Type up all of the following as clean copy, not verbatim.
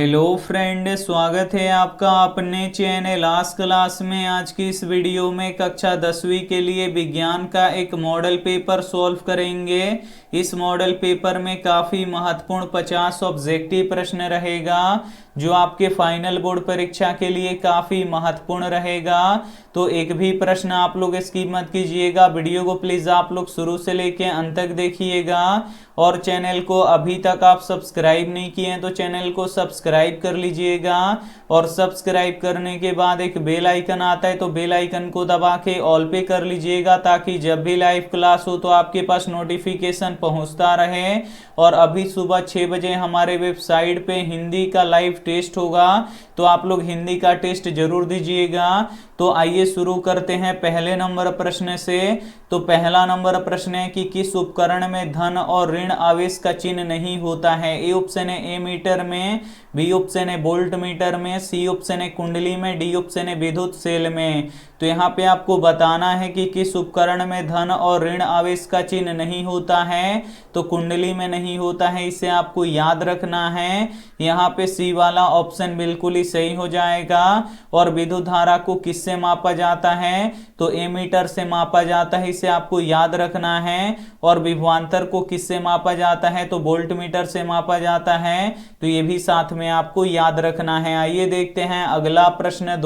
Hello friend, स्वागत है आपका अपने चैनल आज क्लास में। आज की इस वीडियो में कक्षा 10वीं के लिए विज्ञान का एक मॉडल पेपर सॉल्व करेंगे। इस मॉडल पेपर में काफ़ी महत्वपूर्ण 50 ऑब्जेक्टिव प्रश्न रहेगा जो आपके फाइनल बोर्ड परीक्षा के लिए काफ़ी महत्वपूर्ण रहेगा। तो एक भी प्रश्न आप लोग स्किप मत कीजिएगा। वीडियो को प्लीज़ आप लोग शुरू से लेके अंत तक देखिएगा और चैनल को अभी तक आप सब्सक्राइब नहीं किए हैं तो चैनल को सब्सक्राइब कर लीजिएगा। और सब्सक्राइब करने के बाद एक बेल आइकन आता है तो बेल आइकन को दबा के ऑल पे कर लीजिएगा ताकि जब भी लाइव क्लास हो तो आपके पास नोटिफिकेशन पहुंचता रहे। और अभी सुबह 6 बजे हमारे वेबसाइट पे हिंदी का लाइव टेस्ट होगा तो आप लोग हिंदी का टेस्ट जरूर दीजिएगा। तो आइए शुरू करते हैं पहले नंबर प्रश्न से। तो पहला नंबर प्रश्न है कि किस उपकरण में धन और ऋण आवेश का चिन्ह नहीं होता है। ए ऑप्शन है एमीटर में, बी ऑप्शन है वोल्ट मीटर में, सी ऑप्शन है कुंडली में, डी ऑप्शन है विद्युत सेल में। तो यहाँ पे आपको बताना है कि किस उपकरण में धन और ऋण आवेश का चिन्ह नहीं होता है। तो कुंडली में नहीं होता है, इसे आपको याद रखना है। यहाँ पे सी वाला ऑप्शन बिल्कुल ही सही हो जाएगा। और विद्युत धारा को किससे मापा जाता है? तो एमीटर से मापा जाता है, इसे आपको याद रखना है। और विभवांतर को किससे मापा जाता है? तो वोल्ट मीटर से मापा जाता है, तो ये भी साथ में आपको याद रखना है। आइए देखते हैं अगला प्रश्न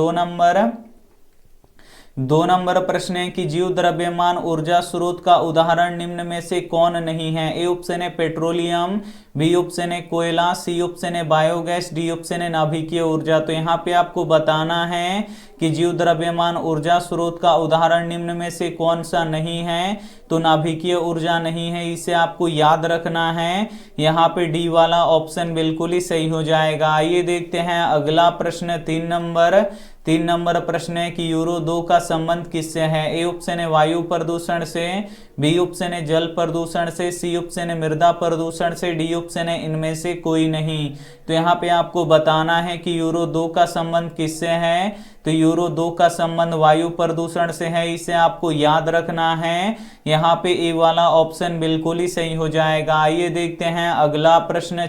दो नंबर प्रश्न है कि जीव द्रव्यमान ऊर्जा स्रोत का उदाहरण निम्न में से कौन नहीं है। ए ऑप्शन है पेट्रोलियम, बी ऑप्शन है कोयला, सी ऑप्शन है बायोगैस, डी ऑप्शन है नाभिकीय ऊर्जा। तो यहाँ पे आपको बताना है कि जीव द्रव्यमान ऊर्जा स्रोत का उदाहरण निम्न में से कौन सा नहीं है। तो नाभिकीय ऊर्जा नहीं है, इसे आपको याद रखना है। यहाँ पे डी वाला ऑप्शन बिल्कुल ही सही हो जाएगा। आइए देखते हैं अगला प्रश्न तीन नंबर प्रश्न है कि यूरो 2 का संबंध किससे है। ए ऑप्शन है वायु प्रदूषण से, बी ऑप्शन है जल प्रदूषण से, सी ऑप्शन है मृदा प्रदूषण से, डी ऑप्शन है इनमें से कोई नहीं। तो यहाँ पे आपको बताना है कि यूरो 2 का संबंध किससे है। तो यूरो 2 का संबंध वायु प्रदूषण से है, इसे आपको याद रखना है। यहाँ पे ए वाला ऑप्शन बिल्कुल ही सही हो जाएगा। आइए देखते हैं अगला प्रश्न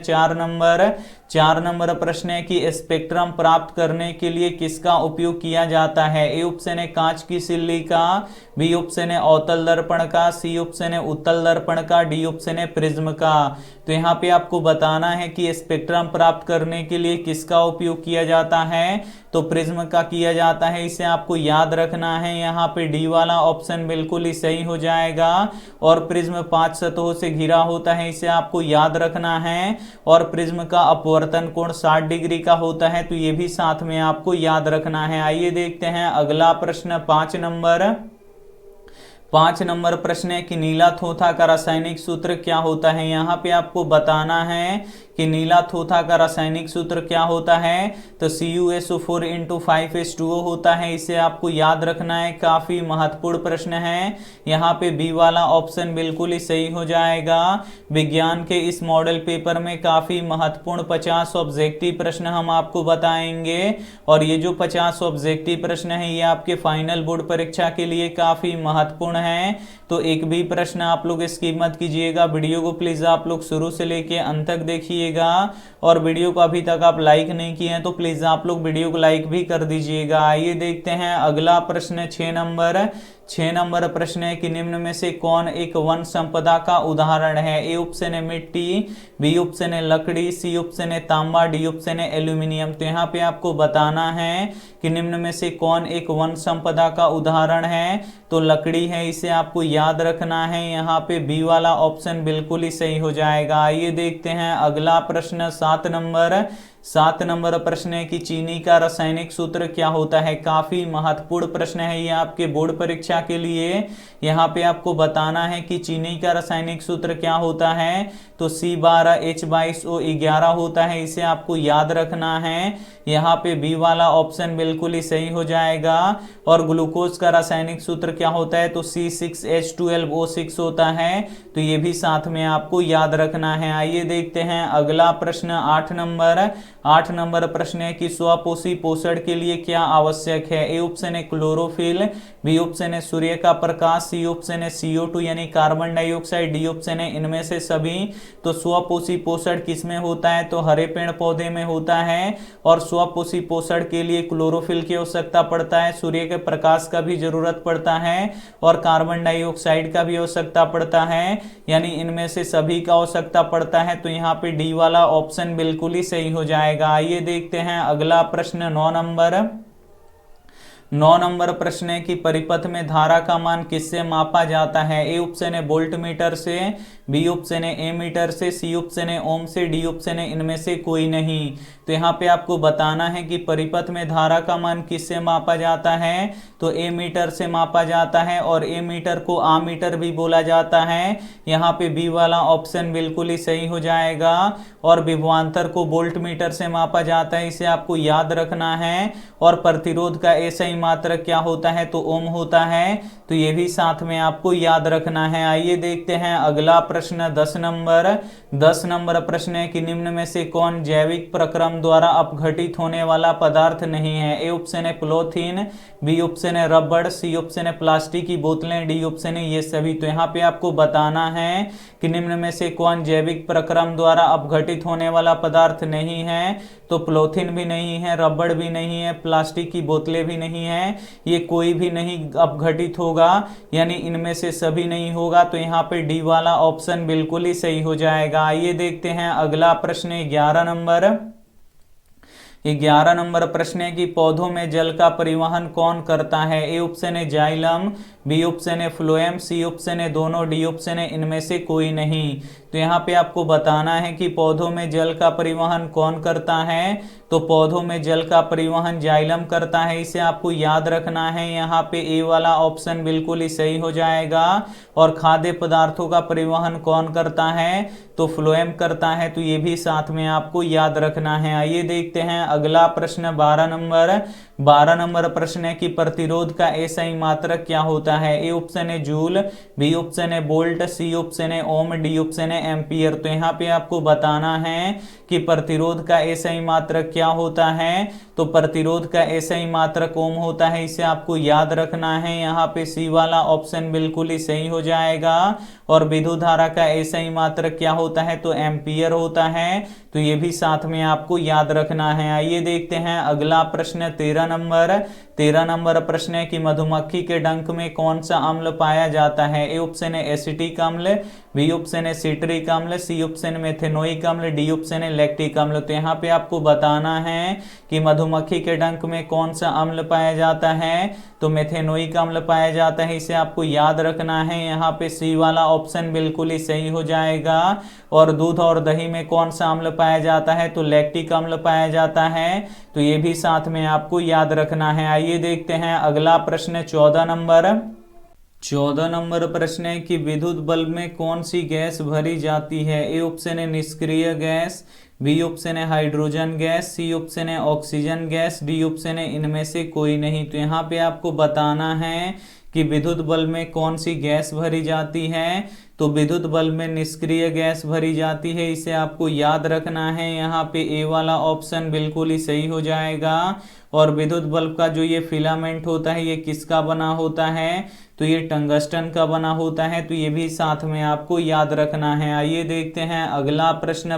चार नंबर प्रश्न है कि स्पेक्ट्रम प्राप्त करने के लिए किसका उपयोग किया जाता है। ए ऑप्शन है कांच की सिल्ली का, बी ऑप्शन है अवतल दर्पण का, सी ऑप्शन है उत्तल दर्पण का, डी ऑप्शन है प्रिज्म का। तो यहाँ पे आपको बताना है कि स्पेक्ट्रम प्राप्त करने के लिए किसका उपयोग किया जाता है। तो प्रिज्म का किया जाता है, इसे आपको याद रखना है। यहाँ पे डी वाला ऑप्शन बिल्कुल ही सही हो जाएगा। और प्रिज्म 5 सतहों से घिरा होता है, इसे आपको याद रखना है। और प्रिज्म का अपवर्तन कोण 60 डिग्री का होता है, तो ये भी साथ में आपको याद रखना है। आइए देखते हैं अगला प्रश्न 5 नंबर प्रश्न है कि नीला थोथा का रासायनिक सूत्र क्या होता है। यहाँ पे आपको बताना है कि नीला थोथा का रासायनिक सूत्र क्या होता है। तो CuSO4 × 5H2O होता है, इसे आपको याद रखना है। काफी महत्वपूर्ण प्रश्न है। यहाँ पे बी वाला ऑप्शन बिल्कुल ही सही हो जाएगा। विज्ञान के इस मॉडल पेपर में काफी महत्वपूर्ण 50 ऑब्जेक्टिव प्रश्न हम आपको बताएंगे। और ये जो 50 ऑब्जेक्टिव प्रश्न है ये आपके फाइनल बोर्ड परीक्षा के लिए काफी महत्वपूर्ण है। तो एक भी प्रश्न आप लोग स्किप मत कीजिएगा। वीडियो को प्लीज आप लोग शुरू से लेके अंत तक देखिएगा। और वीडियो को अभी तक आप लाइक नहीं किए हैं तो प्लीज आप लोग वीडियो को लाइक भी कर दीजिएगा। आइए देखते हैं अगला प्रश्न 6 नंबर प्रश्न है कि निम्न में से कौन एक वन संपदा का उदाहरण है। ए ऑप्शन है मिट्टी, बी ऑप्शन है लकड़ी, सी ऑप्शन है तांबा, डी ऑप्शन है एल्यूमिनियम। तो यहाँ पे आपको बताना है कि निम्न में से कौन एक वन संपदा का उदाहरण है। तो लकड़ी है, इसे आपको याद रखना है। यहाँ पे बी वाला ऑप्शन बिल्कुल ही सही हो जाएगा। आइए देखते हैं अगला प्रश्न 7 नंबर प्रश्न है कि चीनी का रासायनिक सूत्र क्या होता है। काफी महत्वपूर्ण प्रश्न है ये आपके बोर्ड परीक्षा के लिए। यहाँ पे आपको बताना है कि चीनी का रासायनिक सूत्र क्या होता है। तो C12H22O11 होता है, इसे आपको याद रखना है। यहाँ पे बी वाला ऑप्शन बिल्कुल ही सही हो जाएगा। और ग्लूकोज का रासायनिक सूत्र क्या होता है। तो C6H12O6 होता है, तो ये भी साथ में आपको याद रखना है। आइए देखते हैं अगला प्रश्न 8 नंबर प्रश्न है कि स्वपोषी पोषण के लिए क्या आवश्यक है। ए ऑप्शन है क्लोरोफिल, बी ऑप्शन है सूर्य का प्रकाश, सी ऑप्शन है CO2 यानी कार्बन डाइऑक्साइड, डी ऑप्शन है इनमें से सभी। तो स्वपोषी पोषण किसमें होता है, तो हरे पेड़ पौधे में होता है। और स्वपोषी पोषण के लिए क्लोरोफिल की आवश्यकता पड़ता है, सूर्य के प्रकाश का भी जरूरत पड़ता है और कार्बन डाइऑक्साइड का भी आवश्यकता पड़ता है, यानी इनमें से सभी का आवश्यकता पड़ता है। तो यहाँ पे डी वाला ऑप्शन बिल्कुल ही सही हो जाएगा। आइए देखते हैं अगला प्रश्न 9 नंबर प्रश्न है कि परिपथ में धारा का मान किससे मापा जाता है। ए ऑप्शन है वोल्ट मीटर से, बी ऑप्शन है एमीटर से, सी ऑप्शन है ओम से, डी ऑप्शन है इनमें से कोई नहीं। तो यहाँ पे आपको बताना है कि परिपथ में धारा का मान किससे मापा जाता है, तो एमीटर से मापा जाता है और एमीटर को आमीटर भी बोला जाता है। यहाँ पे बी वाला ऑप्शन बिल्कुल ही सही हो जाएगा। और विभवांतर को वोल्ट मीटर से मापा जाता है, इसे आपको याद रखना है। और प्रतिरोध का ऐसा ही मात्रक क्या होता है, तो ओम होता है। तो ये भी साथ में आपको याद रखना है। आइए देखते हैं अगला प्रश्न 10 नंबर प्रश्न है कि निम्न में से कौन जैविक प्रक्रम द्वारा अपघटित होने वाला पदार्थ नहीं है। ए ऑप्शन है पॉलीथीन, बी ऑप्शन है रबड़, सी ऑप्शन है प्लास्टिक की बोतलें, डी ऑप्शन है ये सभी। तो यहाँ पे आपको बताना है कि निम्न में से कौन जैविक प्रक्रम द्वारा अपघटित होने वाला पदार्थ नहीं है। तो पॉलीथीन भी नहीं है, रबड़ भी नहीं है, प्लास्टिक की बोतलें भी नहीं है, ये कोई भी नहीं अपघटित होगा, यानी इनमें से सभी नहीं होगा। तो यहाँ पे डी वाला ऑप्शन बिल्कुल ही सही हो जाएगा। आइए देखते हैं अगला प्रश्न 11 नंबर प्रश्न है कि पौधों में जल का परिवहन कौन करता है। ए ऑप्शन है जाइलम, बी ऑप्शन है फ्लोएम, सी ऑप्शन है दोनों, डी ऑप्शन है इनमें से कोई नहीं। तो यहाँ पे आपको बताना है कि पौधों में जल का परिवहन कौन करता है। तो पौधों में जल का परिवहन जाइलम करता है, इसे आपको याद रखना है। यहाँ पे ए वाला ऑप्शन बिल्कुल ही सही हो जाएगा। और खाद्य पदार्थों का परिवहन कौन करता है, तो फ्लोएम करता है। तो ये भी साथ में आपको याद रखना है। आइए देखते हैं अगला प्रश्न 12 नंबर प्रश्न है कि प्रतिरोध का ऐसा ही मात्रक क्या होता है। ए ऑप्शन है जूल, बी ऑप्शन है वोल्ट, सी ऑप्शन है ओम, डी ऑप्शन है एम्पियर। तो यहाँ पे आपको बताना है कि प्रतिरोध का ऐसा ही मात्रक क्या होता है। तो प्रतिरोध का ऐसा ही मात्रक ओम होता है, इसे आपको याद रखना है। यहाँ पे सी वाला ऑप्शन बिल्कुल ही सही हो जाएगा। और विद्युत धारा का ऐसा ही मात्रक क्या होता है, तो एम्पियर होता है। तो ये भी साथ में आपको याद रखना है। आइए देखते हैं अगला प्रश्न 13 नंबर प्रश्न है कि मधुमक्खी के डंक में कौन सा अम्ल पाया जाता है। ए ऑप्शन है एसिटिक अम्ल, बी ऑप्शन है सिट्रिक अम्ल, सी ऑप्शन मेथेनोइक अम्ल, डी ऑप्शन है लैक्टिक अम्ल। तो यहाँ पे आपको बताना है कि मधुमक्खी के डंक में कौन सा अम्ल पाया जाता है। तो मेथेनोइक अम्ल पाया जाता है, इसे आपको याद रखना है। यहाँ पे सी वाला ऑप्शन बिल्कुल ही सही हो जाएगा। और दूध और दही में कौन सा अम्ल पाया जाता है, तो लैक्टिक अम्ल पाया जाता है। तो ये भी साथ में आपको याद रखना है। आइए देखते हैं अगला प्रश्न 14 नंबर प्रश्न है कि विद्युत बल्ब में कौन सी गैस भरी जाती है। ए ऑप्शन है निष्क्रिय गैस, बी ऑप्शन है हाइड्रोजन गैस, सी ऑप्शन है ऑक्सीजन गैस, डी ऑप्शन है इनमें से कोई नहीं। तो यहाँ पे आपको बताना है कि विद्युत बल्ब में कौन सी गैस भरी जाती है। तो विद्युत बल्ब में निष्क्रिय गैस भरी जाती है, इसे आपको याद रखना है। यहाँ पे ए वाला ऑप्शन बिल्कुल ही सही हो जाएगा। और विद्युत बल्ब का जो ये फिलामेंट होता है, ये किसका बना होता है, तो ये टंगस्टन का बना होता है। तो ये भी साथ में आपको याद रखना है। आइए देखते हैं अगला प्रश्न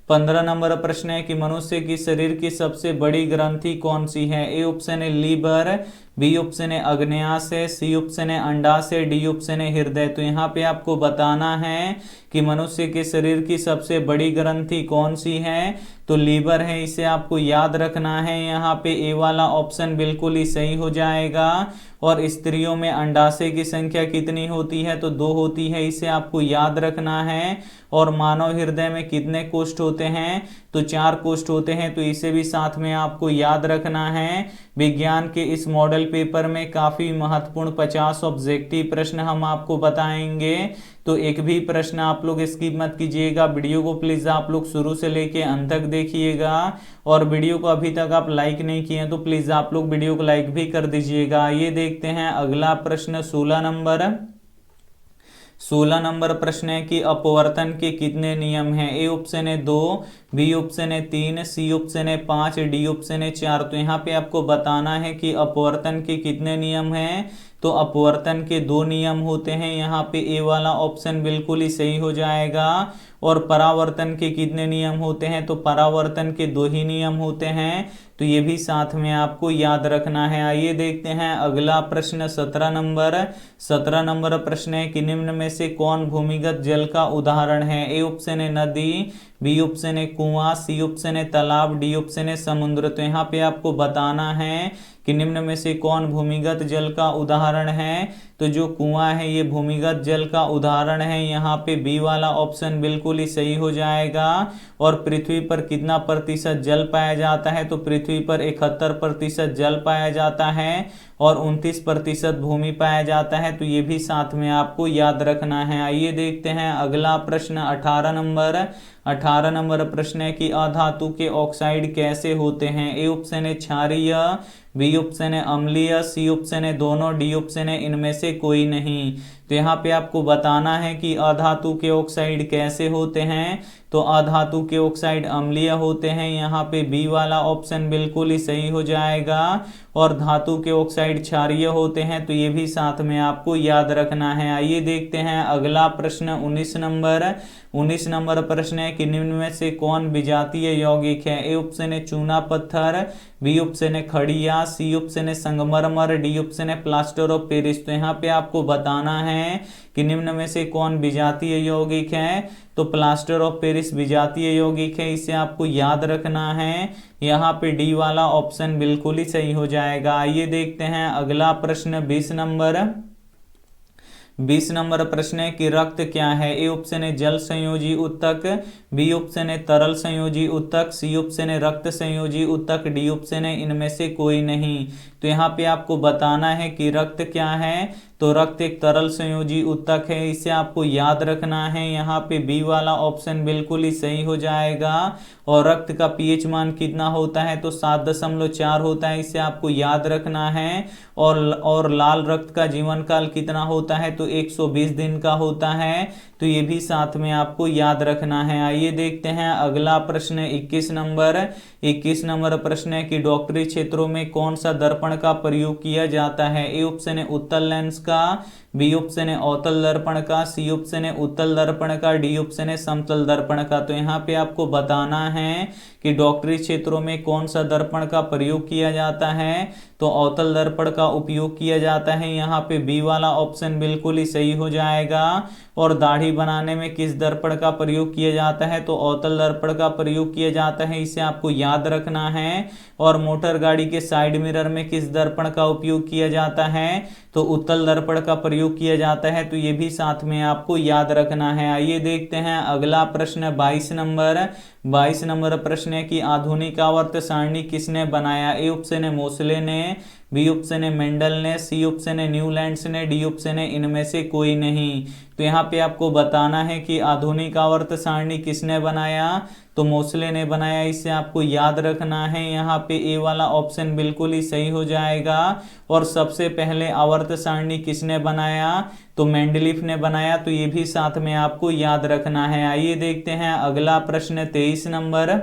15 नंबर प्रश्न है कि मनुष्य की शरीर की सबसे बड़ी ग्रंथि कौन सी है। ए ऑप्शन है लीवर, बी ऑप्शन है अग्न्याशय, सी ऑप्शन है अंडाशय, डी ऑप्शन है हृदय। तो यहाँ पे आपको बताना है कि मनुष्य के शरीर की सबसे बड़ी ग्रंथि कौन सी है। तो लीवर है, इसे आपको याद रखना है। यहाँ पे ए वाला ऑप्शन बिल्कुल ही सही हो जाएगा। और स्त्रियों में अंडाशय की संख्या कितनी होती है, तो 2 होती है, इसे आपको याद रखना है। और मानव हृदय में कितने कोष्ठ होते हैं, तो 4 कोष्ठ होते हैं। तो इसे भी साथ में आपको याद रखना है। विज्ञान के इस मॉडल पेपर में काफी महत्वपूर्ण 50 ऑब्जेक्टिव प्रश्न हम आपको बताएंगे। तो एक भी प्रश्न आप लोग स्किप मत कीजिएगा। वीडियो को प्लीज आप लोग शुरू से लेके अंत तक देखिएगा। और वीडियो को अभी तक आप लाइक नहीं किए हैं तो प्लीज आप लोग वीडियो को लाइक भी कर दीजिएगा। ये देखते हैं अगला प्रश्न 16 नंबर प्रश्न है कि अपवर्तन के कितने नियम हैं। ए ऑप्शन है 2, बी ऑप्शन है 3, सी ऑप्शन है 5, डी ऑप्शन है 4। तो यहाँ पे आपको बताना है कि अपवर्तन के कितने नियम हैं। तो अपवर्तन के 2 नियम होते हैं, यहाँ पे ए वाला ऑप्शन बिल्कुल ही सही हो जाएगा। और परावर्तन के कितने नियम होते हैं, तो परावर्तन के 2 ही नियम होते हैं। तो ये भी साथ में आपको याद रखना है। आइए देखते हैं अगला प्रश्न 17 नंबर। 17 नंबर प्रश्न है कि निम्न में से कौन भूमिगत जल का उदाहरण है। ए ऑप्शन है नदी, बी ऑप्शन है कुआं, सी ऑप्शन है तालाब, डी ऑप्शन है समुद्र। तो यहाँ पे आपको बताना है कि निम्न में से कौन भूमिगत जल का उदाहरण है। तो जो कुआं है ये भूमिगत जल का उदाहरण है। यहाँ पे बी वाला ऑप्शन बिल्कुल ही सही हो जाएगा। और पृथ्वी पर कितना प्रतिशत जल पाया जाता है, तो पृथ्वी पर 71% जल पाया जाता है और 29% भूमि पाया जाता है। तो ये भी साथ में आपको याद रखना है। आइए देखते हैं अगला प्रश्न 18 नंबर। 18 नंबर प्रश्न है कि अधातु के ऑक्साइड कैसे होते हैं। ए ऑप्शन है क्षारीय, बी ऑप्शन है अम्लीय, सी ऑप्शन है दोनों, डी ऑप्शन है इनमें से कोई नहीं। तो यहाँ पे आपको बताना है कि अधातु के ऑक्साइड कैसे होते हैं। तो अधातु के ऑक्साइड अम्लीय होते हैं। यहाँ पे बी वाला ऑप्शन बिल्कुल ही सही हो जाएगा। और धातु के ऑक्साइड क्षारीय होते हैं। तो ये भी साथ में आपको याद रखना है। आइए देखते हैं अगला प्रश्न 19 नंबर। 19 नंबर प्रश्न है कि निम्न में से कौन विजातीय यौगिक है। ए ऑप्शन है चूना पत्थर, बी ऑप्शन है खड़िया, सी ऑप्शन है संगमरमर, डी ऑप्शन है प्लास्टर ऑफ पेरिस। तो यहाँ पे आपको बताना है कि निम्न में से कौन विजातीय यौगिक है। तो प्लास्टर ऑफ पेरिस विजातीय यौगिक है, इसे आपको याद रखना है। यहाँ पे डी वाला ऑप्शन बिल्कुल ही सही हो जाएगा। आइए देखते हैं अगला प्रश्न 20 नंबर। 20 नंबर प्रश्न है कि रक्त क्या है। ए ऑप्शन है जल संयोजी ऊतक, बी ऑप्शन है तरल संयोजी ऊतक, सी ऑप्शन है रक्त संयोजी ऊतक, डी ऑप्शन है इनमें से कोई नहीं। तो यहाँ पे आपको बताना है कि रक्त क्या है। तो रक्त एक तरल संयोजी ऊतक है, इसे आपको याद रखना है। यहाँ पे बी वाला ऑप्शन बिल्कुल ही सही हो जाएगा। और रक्त का पीएच मान कितना होता है, तो 7.4 होता है, इसे आपको याद रखना है। और लाल रक्त का जीवन काल कितना होता है, तो 120 दिन का होता है। तो ये भी साथ में आपको याद रखना है। आइए देखते हैं अगला प्रश्न 21 नंबर। 21 नंबर प्रश्न है कि डॉक्टरी क्षेत्रों में कौन सा दर्पण का प्रयोग किया जाता है। ए ऑप्शन है उत्तल लेंस का, बी ऑप्शन है अवतल दर्पण का, सी ऑप्शन है उत्तल दर्पण का, डी ऑप्शन है समतल दर्पण का। तो यहाँ पे आपको बताना है कि डॉक्टरी क्षेत्रों में कौन सा दर्पण का प्रयोग किया जाता है। तो अवतल दर्पण का उपयोग किया जाता है। यहाँ पे बी वाला ऑप्शन बिल्कुल ही सही हो जाएगा। और दाढ़ी बनाने में किस दर्पण का प्रयोग किया जाता है, तो अवतल दर्पण का प्रयोग किया जाता है, इसे आपको याद रखना है। और मोटर गाड़ी के साइड मिरर में किस दर्पण का उपयोग किया जाता है, तो उत्तल दर्पण का प्रयोग किया जाता है। तो ये भी साथ में आपको याद रखना है। आइए देखते हैं अगला प्रश्न 22 नंबर। 22 नंबर प्रश्न है कि आधुनिक आवर्त सारणी किसने बनाया। ए ऑप्शन है मोसले ने, बी ऑप्शन है मेंडल ने, सी ऑप्शन है न्यूलैंड्स ने, डी ऑप्शन है इनमें से कोई नहीं। तो यहाँ पे आपको बताना है कि आधुनिक आवर्त सारणी किसने बनाया, तो मोसले ने बनाया, इसे आपको याद रखना है। यहाँ पे ए वाला ऑप्शन बिल्कुल ही सही हो जाएगा। और सबसे पहले आवर्त सारणी किसने बनाया, तो मेंडलीफ ने बनाया। तो ये भी साथ में आपको याद रखना है। आइए देखते हैं अगला प्रश्न 23 नंबर।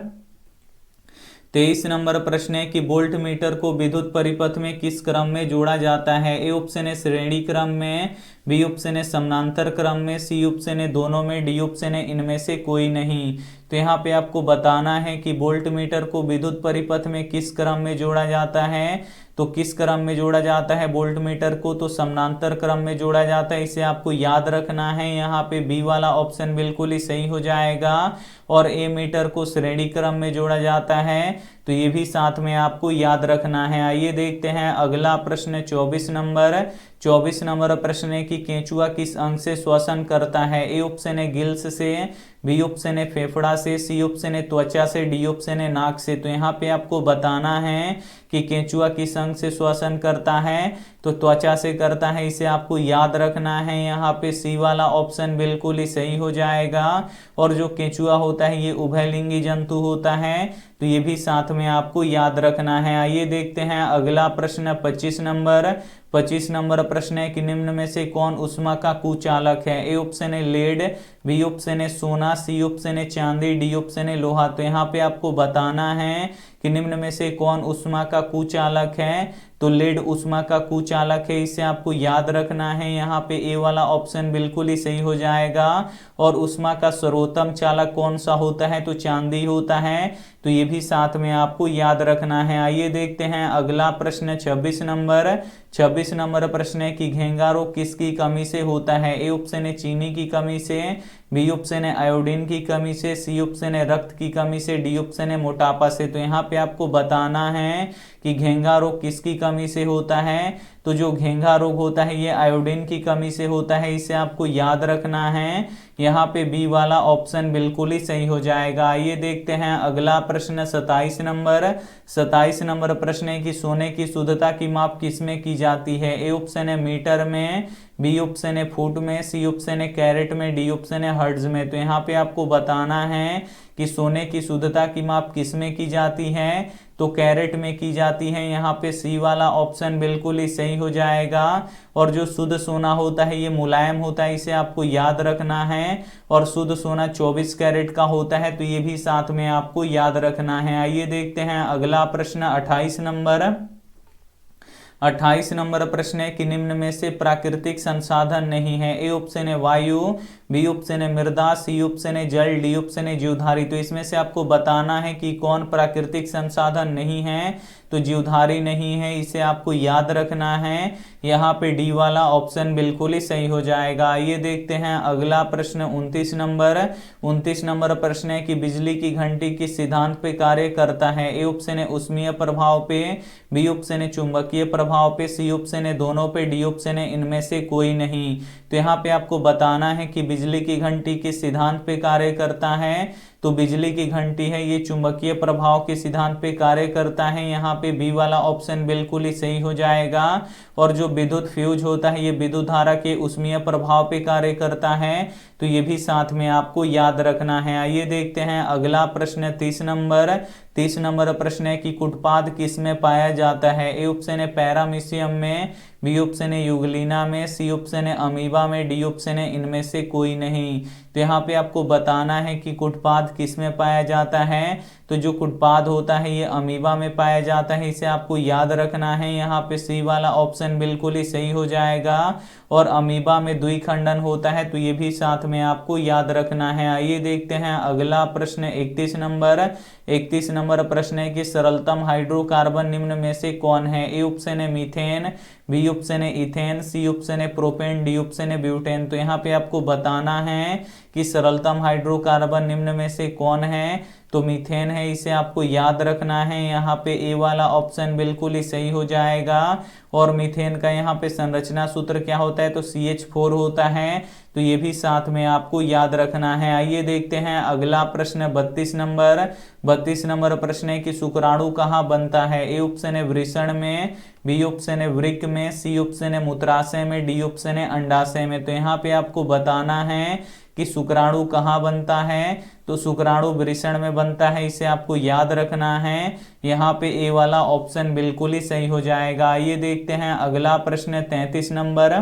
23 नंबर प्रश्न है कि वोल्ट मीटर को विद्युत परिपथ में किस क्रम में जोड़ा जाता है। ए ऑप्शन है श्रेणी क्रम में, बी ऑप्शन है समानांतर क्रम में, सी ऑप्शन है दोनों में, डी ऑप्शन है इनमें से कोई नहीं। तो यहाँ पे आपको बताना है कि वोल्ट मीटर को विद्युत परिपथ में किस क्रम में जोड़ा जाता है। तो किस क्रम में जोड़ा जाता है वोल्ट मीटर को, तो समानांतर क्रम में जोड़ा जाता है, इसे आपको याद रखना है। यहाँ पे बी वाला ऑप्शन बिल्कुल ही सही हो जाएगा। और ए मीटर को श्रेणी क्रम में जोड़ा जाता है। तो ये भी साथ में आपको याद रखना है। आइए देखते हैं अगला प्रश्न 24 नंबर। 24 नंबर प्रश्न है कि केंचुआ किस अंग से श्वसन करता है। ए ऑप्शन है गिल्स से, बी ऑप्शन है फेफड़ा से, सी ऑप्शन है त्वचा से, डी ऑप्शन है नाक से। तो यहाँ पे आपको बताना है कि केंचुआ किस अंग से श्वसन करता है, तो त्वचा से करता है, इसे आपको याद रखना है। यहाँ पे सी वाला ऑप्शन बिल्कुल ही सही हो जाएगा। और जो केंचुआ होता है ये उभयलिंगी जंतु होता है, तो ये भी साथ में आपको याद रखना है। आइए देखते हैं अगला प्रश्न 25 नंबर। 25 नंबर प्रश्न है कि निम्न में से कौन ऊष्मा का कुचालक है। ए ऑप्शन है लेड, बी ऑप्शन है सोना, सी ऑप्शन है चांदी, डी ऑप्शन है लोहा। तो यहाँ पे आपको बताना है कि निम्न में से कौन ऊष्मा का कुचालक है। तो लेड ऊष्मा का कुचालक है, इसे आपको याद रखना है। यहाँ पे ए वाला ऑप्शन बिल्कुल ही सही हो जाएगा। और ऊष्मा का सर्वोत्तम चालक कौन सा होता है, तो चांदी होता है। तो ये भी साथ में आपको याद रखना है। आइए देखते हैं अगला प्रश्न 26 नंबर। 26 नंबर प्रश्न है कि घेंगा रोग किसकी कमी से होता है। ए ऑप्शन है चीनी की कमी से, बी ऑप्शन है आयोडीन की कमी से, सी ऑप्शन है रक्त की कमी से, डी ऑप्शन है मोटापा से। तो यहाँ पे आपको बताना है कि घेंगा रोग किसकी कमी से होता है। तो जो घेंगा रोग होता है ये आयोडीन की कमी से होता है, इसे आपको याद रखना है। यहाँ पे बी वाला ऑप्शन बिल्कुल ही सही हो जाएगा। आइए देखते हैं अगला प्रश्न 27 नंबर। 27 नंबर प्रश्न है कि सोने की शुद्धता की माप किसमें की जाती है। ए ऑप्शन है मीटर में, बी ऑप्शन है फुट में, सी ऑप्शन है कैरेट में, डी ऑप्शन है हर्ट्ज में। तो यहाँ पे आपको बताना है कि सोने की शुद्धता की माप किसमें की जाती है। तो कैरेट में की जाती है। यहाँ पे सी वाला ऑप्शन बिल्कुल ही सही हो जाएगा। और जो शुद्ध सोना होता है ये मुलायम होता है, इसे आपको याद रखना है। और शुद्ध सोना 24 कैरेट का होता है, तो ये भी साथ में आपको याद रखना है। आइए देखते हैं अगला प्रश्न 28 नंबर। 28 नंबर प्रश्न है कि निम्न में से प्राकृतिक संसाधन नहीं है। ए ऑप्शन है वायु, बी ऑप्शन है मृदा, सी ऑप्शन है जल, डी ऑप्शन है जीवधारी। तो इसमें से आपको बताना है कि कौन प्राकृतिक संसाधन नहीं है। तो जीवधारी नहीं है, इसे आपको याद रखना है। यहाँ पे डी वाला ऑप्शन बिल्कुल ही सही हो जाएगा। ये देखते हैं अगला प्रश्न 29 नंबर। 29 नंबर प्रश्न है कि बिजली की घंटी किस सिद्धांत पे कार्य करता है। ए ऑप्शन है ऊष्मीय प्रभाव पे, बी ऑप्शन है चुंबकीय प्रभाव पे, सी ऑप्शन है दोनों पे, डी ऑप्शन है इनमें से कोई नहीं। तो यहाँ पे आपको बताना है कि बिजली की घंटी किस सिद्धांत पे कार्य करता है। तो बिजली की घंटी है ये चुंबकीय प्रभाव के सिद्धांत पे कार्य करता है। यहाँ पे बी वाला ऑप्शन बिल्कुल ही सही हो जाएगा। और जो विद्युत फ्यूज होता है ये विद्युत धारा के ऊष्मीय प्रभाव पे कार्य करता है। तो ये भी साथ में आपको याद रखना है। आइए देखते हैं अगला प्रश्न 30 नंबर। 30 नंबर प्रश्न है कि कुटपाद किस में पाया जाता है। ए ऑप्शन है पैरामीशियम में, बी ऑप्शन है यूग्लिना में, सी ऑप्शन है अमीबा में, डी ऑप्शन है इनमें से कोई नहीं। तो यहाँ पे आपको बताना है कि कुटपाद किस में पाया जाता है। तो जो कुटपाद होता है ये अमीबा में पाया जाता है, इसे आपको याद रखना है। यहाँ पे सी वाला ऑप्शन बिल्कुल ही सही हो जाएगा। और अमीबा में द्विखंडन होता है, तो ये भी साथ में आपको याद रखना है। आइए देखते हैं अगला प्रश्न 31 नंबर। 31 नंबर प्रश्न है कि सरलतम हाइड्रोकार्बन निम्न में से कौन है। ए ऑप्शन है मीथेन, बी ऑप्शन है इथेन, सी ऑप्शन है प्रोपेन, डी ऑप्शन है ब्यूटेन। तो यहाँ पे आपको बताना है कि सरलतम हाइड्रोकार्बन निम्न में से कौन है। तो मीथेन है, इसे आपको याद रखना है। यहाँ पे ए वाला ऑप्शन बिल्कुल ही सही हो जाएगा। और मीथेन का यहाँ पे संरचना सूत्र क्या होता है, तो CH4 होता है। तो ये भी साथ में आपको याद रखना है। आइए देखते हैं अगला प्रश्न 32 नंबर। 32 नंबर प्रश्न है कि शुक्राणु कहाँ बनता है। ए ऑप्शन है वृषण में, बी ऑप्शन है वृक्क में, सी ऑप्शन है मूत्राशय में, डी ऑप्शन है अंडाशय में। तो यहाँ पे आपको बताना है कि शुक्राणु कहाँ बनता है। तो शुक्राणु वृषण में बनता है, इसे आपको याद रखना है। यहाँ पे ए वाला ऑप्शन बिल्कुल ही सही हो जाएगा। ये देखते हैं अगला प्रश्न 33 नंबर।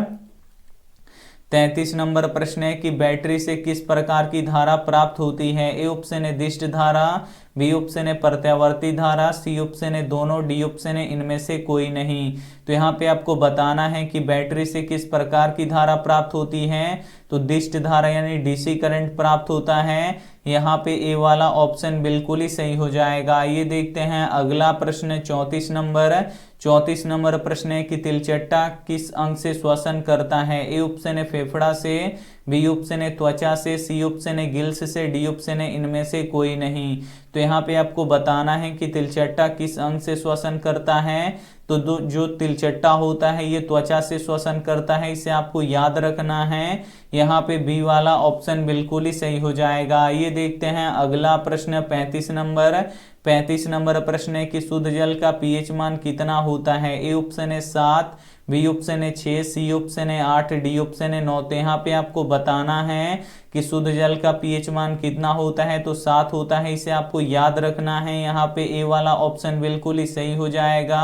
33 नंबर प्रश्न है कि बैटरी से किस प्रकार की धारा प्राप्त होती है। ए ऑप्शन है दिष्ट धारा, बी ऑप्शन है प्रत्यावर्ती धारा, सी ऑप्शन है दोनों, डी ऑप्शन है इनमें से कोई नहीं। तो यहाँ पे आपको बताना है कि बैटरी से किस प्रकार की धारा प्राप्त होती है। तो दिष्ट धारा यानी डीसी करंट प्राप्त होता है। यहाँ पे ए वाला ऑप्शन बिल्कुल ही सही हो जाएगा। ये देखते हैं अगला प्रश्न 34 नंबर। 34 नंबर प्रश्न है कि तिलचट्टा किस अंग से श्वसन करता है। ए ऑप्शन है फेफड़ा से, बी ऑप्शन है त्वचा से, सी ऑप्शन है गिल्स से, डी ऑप्शन है इनमें से कोई नहीं। तो यहाँ पे आपको बताना है कि तिलचट्टा किस अंग से श्वसन करता है। तो जो तिलचट्टा होता है ये त्वचा से श्वसन करता है, इसे आपको याद रखना है। यहाँ पे बी वाला ऑप्शन बिल्कुल ही सही हो जाएगा। ये देखते हैं अगला प्रश्न 35 नंबर। 35 नंबर प्रश्न है कि शुद्ध जल का पीएच मान कितना होता है। ए ऑप्शन है 7, बी ऑप्शन है 6, सी ऑप्शन है 8, डी ऑप्शन है 9। तो यहाँ पे आपको बताना है कि कि शुद्ध जल का पीएच मान कितना होता है, तो 7 होता है। इसे आपको याद रखना है। यहाँ पे ए वाला ऑप्शन बिल्कुल ही सही हो जाएगा।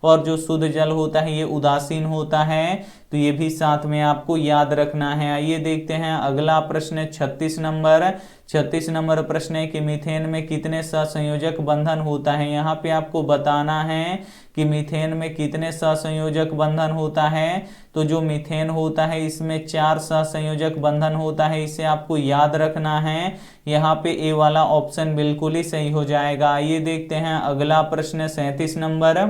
और जो शुद्ध जल होता है ये उदासीन होता है, तो ये भी साथ में आपको याद रखना है। आइए देखते हैं अगला प्रश्न 36 नंबर। 36 नंबर प्रश्न है कि मीथेन में कितने सहसंयोजक बंधन होता है। यहाँ पे आपको बताना है कि मीथेन में कितने सहसंयोजक बंधन होता है। तो जो मीथेन होता है इसमें 4 सहसंयोजक बंधन होता है, इसे आपको याद रखना है। यहाँ पे ए वाला ऑप्शन बिल्कुल ही सही हो जाएगा। आइए देखते हैं अगला प्रश्न 37 नंबर।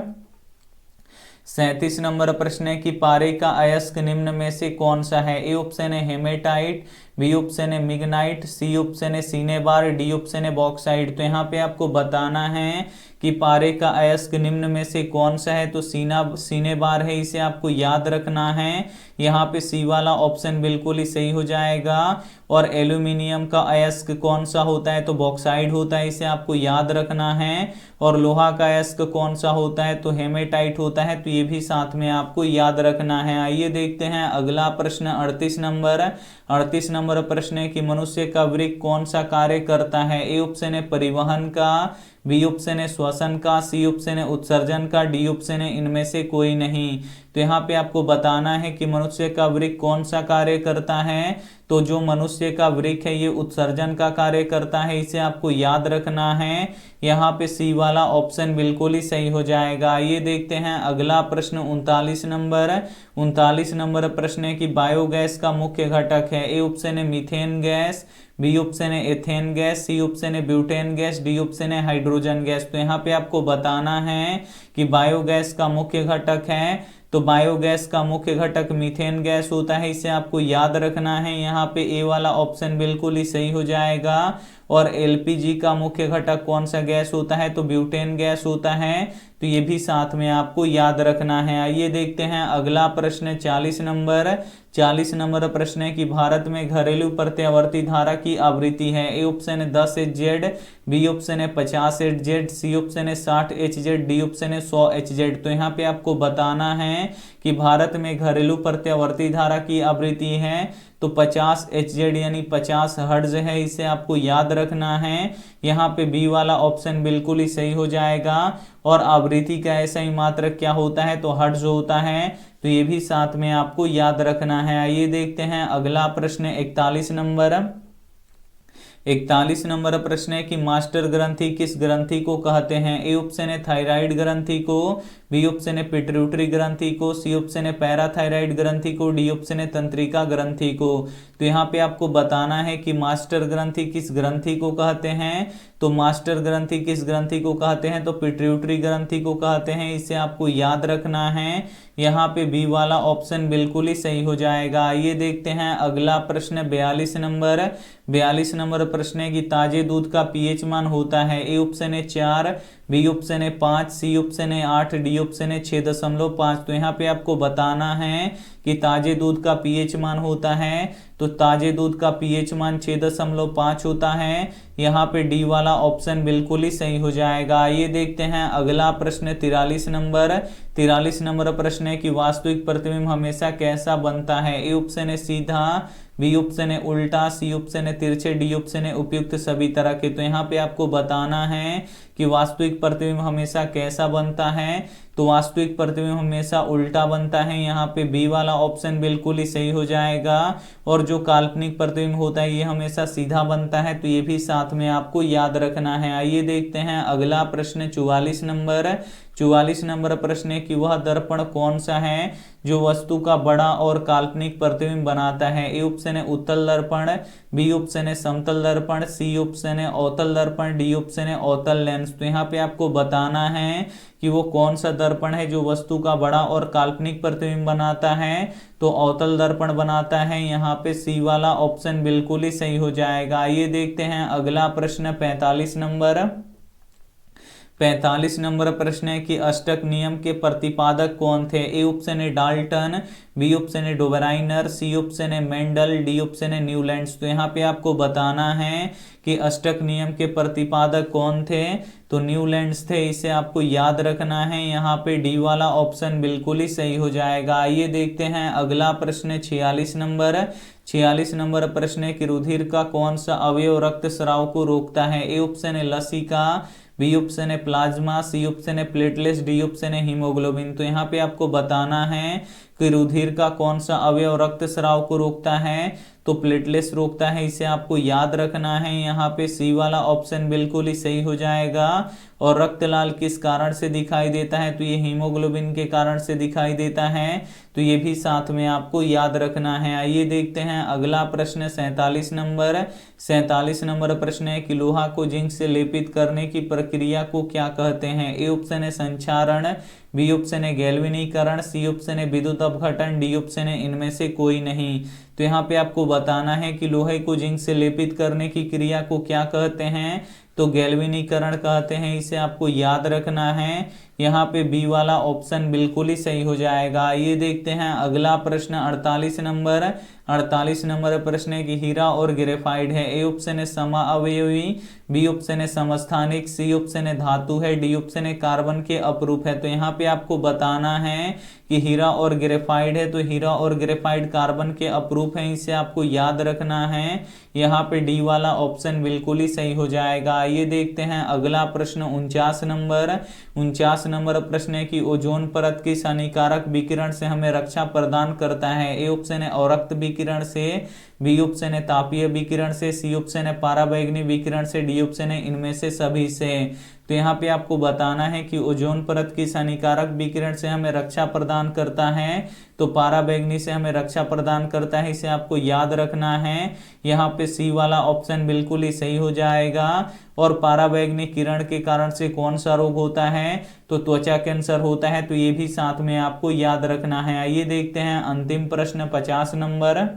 37 नंबर प्रश्न है कि पारे का अयस्क निम्न में से कौन सा है। ए ऑप्शन है हेमेटाइट, बी ऑप्शन है मिग्नाइट, सी ऑप्शन है सीनेबार, डी ऑप्शन है बॉक्साइट। तो यहाँ पे आपको बताना है कि पारे का अयस्क निम्न में से कौन सा है, तो सीनेबार है, इसे आपको याद रखना है। यहाँ पे सी वाला ऑप्शन बिल्कुल ही सही हो जाएगा। और एल्यूमिनियम का अयस्क कौन सा होता है, तो बॉक्साइड होता है, इसे आपको याद रखना है। और लोहा का अयस्क कौन सा होता है, तो हेमेटाइट होता है, तो ये भी साथ में आपको याद रखना है। आइए देखते हैं अगला प्रश्न 38 नंबर। 38 नंबर प्रश्न है कि मनुष्य का वृक्क कौन सा कार्य करता है। ए ऑप्शन है परिवहन का, बी ऑप्शन है श्वसन का, सी ऑप्शन है उत्सर्जन का, डी ऑप्शन है इनमें से कोई नहीं। तो यहाँ पे आपको बताना है कि मनुष्य का वृक्क कौन सा कार्य करता है। तो जो मनुष्य का वृक्क है ये उत्सर्जन का कार्य करता है, इसे आपको याद रखना है। यहाँ पे सी वाला ऑप्शन बिल्कुल ही सही हो जाएगा। ये देखते हैं अगला प्रश्न 39 नंबर। 39 नंबर प्रश्न है कि बायोगैस का मुख्य घटक है। ए ऑप्शन है मीथेन गैस, बी ऑप्शन है एथेन गैस, सी ऑप्शन है ब्यूटेन गैस, डी ऑप्शन है हाइड्रोजन गैस। तो यहाँ पे आपको बताना है कि बायोगैस का मुख्य घटक है। तो बायोगैस का मुख्य घटक मीथेन गैस होता है, इसे आपको याद रखना है। यहाँ पे ए वाला ऑप्शन बिल्कुल ही सही हो जाएगा। और एलपीजी का मुख्य घटक कौन सा गैस होता है, तो ब्यूटेन गैस होता है, तो ये भी साथ में आपको याद रखना है। आइए देखते हैं अगला प्रश्न 40 नंबर। 40 नंबर प्रश्न है कि भारत में घरेलू प्रत्यावर्ती धारा की आवृत्ति है। ए ऑप्शन है 10 HZ, बी ऑप्शन है 50 HZ, सी ऑप्शन है 60 HZ, डी ऑप्शन है 100 HZ। तो यहाँ पे आपको बताना है कि भारत में घरेलू प्रत्यावर्ती धारा की आवृत्ति है तो 50 HZ यानी 50 हर्ट्ज है, इसे आपको याद रखना है। यहाँ पे बी वाला ऑप्शन बिल्कुल ही सही हो जाएगा। और आवृत्ति का ऐसा ही मात्रक क्या होता है, तो हर्ट्ज होता है, तो ये भी साथ में आपको याद रखना है। आइए देखते हैं अगला प्रश्न 41 नंबर। 41 नंबर प्रश्न है कि मास्टर ग्रंथि किस ग्रंथि को कहते हैं। ए ऑप्शन है थायराइड ग्रंथि को, बी ऑप्शन है पिट्यूटरी ग्रंथि को, सी ऑप्शन है पैराथायराइड ग्रंथि को, डी ऑप्शन है तंत्रिका ग्रंथि को। तो यहाँ पे आपको बताना है कि मास्टर ग्रंथि किस ग्रंथि को कहते हैं। तो मास्टर ग्रंथि किस ग्रंथि को कहते हैं, तो पिट्यूटरी ग्रंथि को कहते हैं, इसे आपको याद रखना है। यहाँ पे बी वाला ऑप्शन बिल्कुल ही सही हो जाएगा। ये देखते हैं अगला प्रश्न 42 नंबर। 42 नंबर प्रश्न है कि ताजे दूध का पीएच मान होता है। ए ऑप्शन है 4, बी ऑप्शन है 5, सी ऑप्शन है 8, डी ऑप्शन है 6.5। तो यहाँ पे आपको बताना है कि ताजे दूध का पीएच मान होता है। तो ताजे दूध का पीएच मान 6.5 होता है। यहाँ पे डी वाला ऑप्शन बिल्कुल ही सही हो जाएगा। ये देखते हैं अगला प्रश्न 43 नंबर। 43 नंबर प्रश्न है कि वास्तविक प्रतिबिंब हमेशा कैसा बनता है। ए ऑप्शन है सीधा, बी ऑप्शन है उल्टा, सी ऑप्शन है तिरछे, डी ऑप्शन है उपयुक्त सभी तरह के। तो यहाँ पे आपको बताना है कि वास्तविक प्रतिबिंब हमेशा कैसा बनता है। तो वास्तविक प्रतिबिंब हमेशा उल्टा बनता है। यहाँ पे बी वाला ऑप्शन बिल्कुल ही सही हो जाएगा। और जो काल्पनिक प्रतिबिंब होता है ये हमेशा सीधा बनता है, तो ये भी साथ में आपको याद रखना है। आइए देखते हैं अगला प्रश्न 44 नंबर। 44 नंबर प्रश्न है कि वह दर्पण कौन सा है जो वस्तु का बड़ा और काल्पनिक प्रतिबिंब बनाता है। ए ऑप्शन है उत्तल दर्पण, बी ऑप्शन है समतल दर्पण, सी ऑप्शन है अवतल दर्पण, डी ऑप्शन है अवतल लेंस। तो यहाँ पे आपको बताना है कि वो कौन सा दर्पण है जो वस्तु का बड़ा और काल्पनिक प्रतिबिंब बनाता है। तो अवतल दर्पण बनाता है। यहाँ पे सी वाला ऑप्शन बिल्कुल ही सही हो जाएगा। ये देखते हैं अगला प्रश्न 45 नंबर। 45 नंबर प्रश्न है कि अष्टक नियम के प्रतिपादक कौन थे। ए ऑप्शन है डाल्टन, बी ऑप्शन है डोबराइनर, सी ऑप्शन है मेंडल, डी ऑप्शन है न्यूलैंड्स। तो यहाँ पे आपको बताना है कि अष्टक नियम के प्रतिपादक कौन थे। तो न्यूलैंड्स थे, इसे आपको याद रखना है। यहाँ पे डी वाला ऑप्शन बिल्कुल ही सही हो जाएगा। आइए देखते हैं अगला प्रश्न 46 नंबर। 46 नंबर प्रश्न है कि रुधिर का कौन सा अवयव रक्त स्राव को रोकता है? ए ऑप्शन है लसिका, बी ऑप्शन है प्लाज्मा, सी ऑप्शन है प्लेटलेट्स, डी ऑप्शन है हीमोग्लोबिन। तो यहाँ पे आपको बताना है कि रुधिर का कौन सा अवयव रक्त स्राव को रोकता है, तो प्लेटलेट्स रोकता है, इसे आपको याद रखना है। यहाँ पे सी वाला ऑप्शन बिल्कुल ही सही हो जाएगा। और रक्त लाल किस कारण से दिखाई देता है? तो ये हीमोग्लोबिन के कारण से दिखाई देता है, तो ये भी साथ में आपको याद रखना है। आइए देखते हैं अगला प्रश्न 47 नंबर। 47 नंबर प्रश्न है कि लोहा को जिंक से लेपित करने की प्रक्रिया को क्या कहते हैं? ए ऑप्शन है संक्षारण, बी ऑप्शन है गैल्वेनीकरण, सी ऑप्शन है विद्युत अपघटन, डी ऑप्शन है इनमें से कोई नहीं। तो यहाँ पे आपको बताना है कि लोहे को जिंक से लेपित करने की क्रिया को क्या कहते हैं? तो गैल्वेनीकरण कहते हैं, इसे आपको याद रखना है। यहाँ पे बी वाला ऑप्शन बिल्कुल ही सही हो जाएगा। ये देखते हैं अगला प्रश्न 48 नंबर। 48 नंबर प्रश्न है कि हीरा और ग्रेफाइट है। ए ऑप्शन है समअवयवी, बी ऑप्शन है समस्थानिक, सी ऑप्शन है धातु है, डी ऑप्शन है कार्बन के अपरूप है। तो यहाँ पे आपको बताना है कि हीरा और ग्रेफाइट है, तो हीरा और ग्रेफाइट कार्बन के अपरूप है, इसे आपको याद रखना है। यहाँ पे डी वाला ऑप्शन बिल्कुल ही सही हो जाएगा। ये देखते हैं अगला प्रश्न 49 नंबर। 49 नंबर प्रश्न है कि ओजोन परत किस हानिकारक विकिरण से हमें रक्षा प्रदान करता है? ए ऑप्शन है अवरक्त विकिरण से, बी ऑप्शन है तापीय विकिरण से, सी ऑप्शन है पाराबैंगनी विकिरण से, डी ऑप्शन है इनमें से सभी से। तो यहाँ पे आपको बताना है कि ओजोन परत किस हानिकारक विकिरण से हमें रक्षा प्रदान करता है, तो पाराबैंगनी से हमें रक्षा प्रदान करता है, इसे आपको याद रखना है। यहाँ पे सी वाला ऑप्शन बिल्कुल ही सही हो जाएगा। और पाराबैंगनी किरण के कारण से कौन सा रोग होता है? तो त्वचा कैंसर होता है, तो ये भी साथ में आपको याद रखना है। आइए देखते हैं अंतिम प्रश्न 50 नंबर।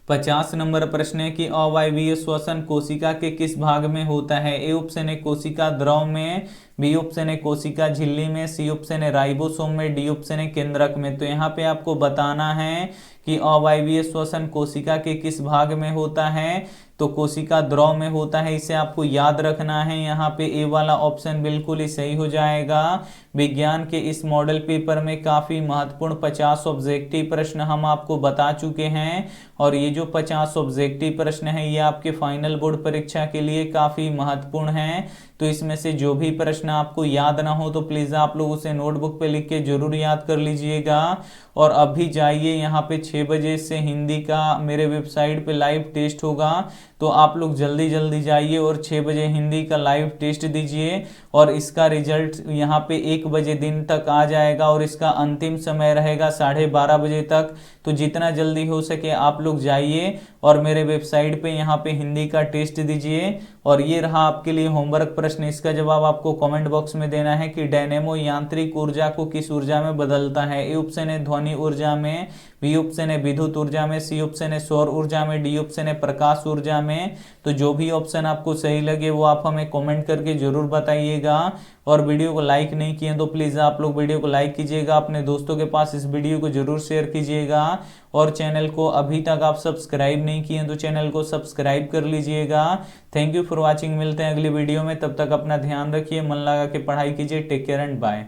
50 नंबर प्रश्न है कि अवायवीय श्वसन कोशिका के किस भाग में होता है? ए ऑप्शन है कोशिका द्रव में, बी ऑप्शन है कोशिका झिल्ली में, सी ऑप्शन है राइबोसोम में, डी ऑप्शन है केंद्रक में। तो यहाँ पे आपको बताना है कि अवायवीय श्वसन कोशिका के किस भाग में होता है, तो कोशिका द्रव में होता है, इसे आपको याद रखना है। यहाँ पे ए वाला ऑप्शन बिल्कुल ही सही हो जाएगा। विज्ञान के इस मॉडल पेपर में काफी महत्वपूर्ण 50 ऑब्जेक्टिव प्रश्न हम आपको बता चुके हैं, और ये जो 50 ऑब्जेक्टिव प्रश्न है ये आपके फाइनल बोर्ड परीक्षा के लिए काफी महत्वपूर्ण है। तो इसमें से जो भी प्रश्न आपको याद ना हो तो प्लीज आप लोग उसे नोटबुक पे लिख के जरूर याद कर लीजिएगा। और अभी जाइए, यहाँ पे 6 बजे से हिंदी का मेरे वेबसाइट पे लाइव टेस्ट होगा, तो आप लोग जल्दी जल्दी जाइए और 6 बजे हिंदी का लाइव टेस्ट दीजिए। और इसका रिजल्ट यहाँ पे 1 बजे दिन तक आ जाएगा, और इसका अंतिम समय रहेगा 12:30 बजे तक। तो जितना जल्दी हो सके आप लोग जाइए और मेरे वेबसाइट पे यहाँ पे हिंदी का टेस्ट दीजिए। और ये रहा आपके लिए होमवर्क प्रश्न, इसका जवाब आपको कमेंट बॉक्स में देना है कि डायनेमो यांत्रिक ऊर्जा को किस ऊर्जा में बदलता है? ए ऑप्शन है ध्वनि ऊर्जा में, बी ऑप्शन है विद्युत ऊर्जा में, सी ऑप्शन है सौर ऊर्जा में, डी ऑप्शन है प्रकाश ऊर्जा में। तो जो भी ऑप्शन आपको सही लगे वो आप हमें कमेंट करके जरूर बताइएगा। और वीडियो को लाइक नहीं किए तो प्लीज आप लोग वीडियो को लाइक कीजिएगा, अपने दोस्तों के पास इस वीडियो को जरूर शेयर कीजिएगा। और चैनल को अभी तक आप सब्सक्राइब नहीं किए तो चैनल को सब्सक्राइब कर लीजिएगा। थैंक यू फॉर वॉचिंग, मिलते हैं अगली वीडियो में, तब तक अपना ध्यान रखिए, मन लगा के पढ़ाई कीजिए। Take care and bye.